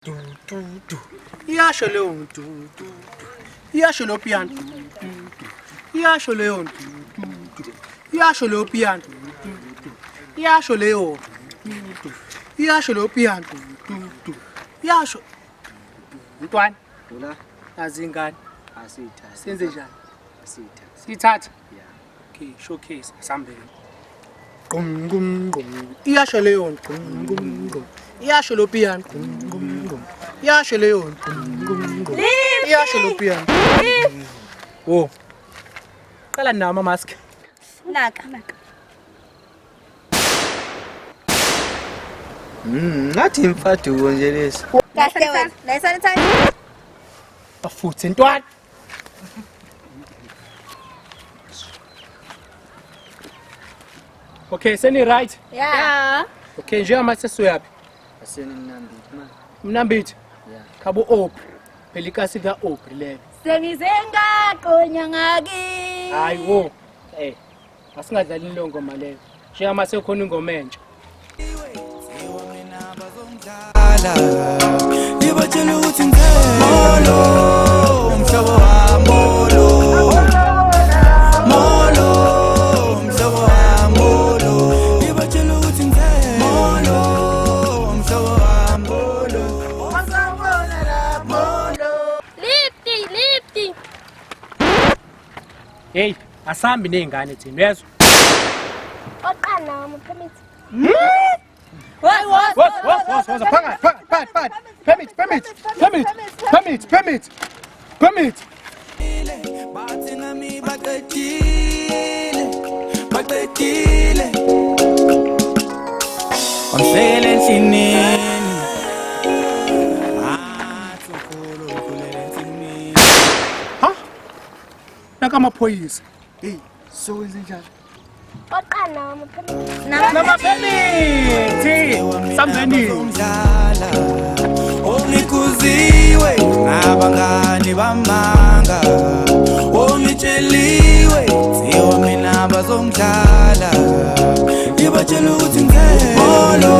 Du, du, du. Iyasho leyo du, du, du. Iyasho lo piano. Du, du, du. Iyasho leyo du, du, du. Iyasho lo piano. Du, du, du. Iyasho leyo du, du. Iyasho lo piano. Du, du, du. Iyasho. Mntwana, Ula azingane. asithatha. Senze njani? Asithatha. Sithatha. Yeah. Okay, showcase asambele. Gum gum gum. Iyasho leyo gum gum gum. Iyasho lo piano. Gum gum gum. Iyasho leyo gum gum gum. Iyasho lo piano. Oh. Qala nama mask. Naka. Ngathi imfaduko nje lesi. Kahle wena. La sanitizer. Bafuthe ntwana. Okay, seni right. Yeah. Okay, njengoba sesuyaphi? Aseninambiti man. Mnambithi. Yeah. Khabo op. Phela ikasi ka op lelo. Sengizenga qonya ngaki. Hayiwo. Asingadlali inlongoma leyo. Njengoba sekhona ingoma entsha. Ngibatshela ukuthi ngizelo umhlobo wami molo umhlobo wami ngibatshela ukuthi ngizelo umhlobo wami Lifty. Hey, asambi nezingane thina, uyezwa? Oqala permit. What? Phakathi. Permit. bathi nami baqedile Ongisele endlini athi ukhulu ukhulele endlini Ha? Nakamaphoyisa. Hey, so wenze njani? Oqala permit. Nama permit. Sambeni. umdlala ongikuziwe abangani bamanga ongitsheliwe ziwa mina bazomdlala ngibatshela ukuthi ngizelo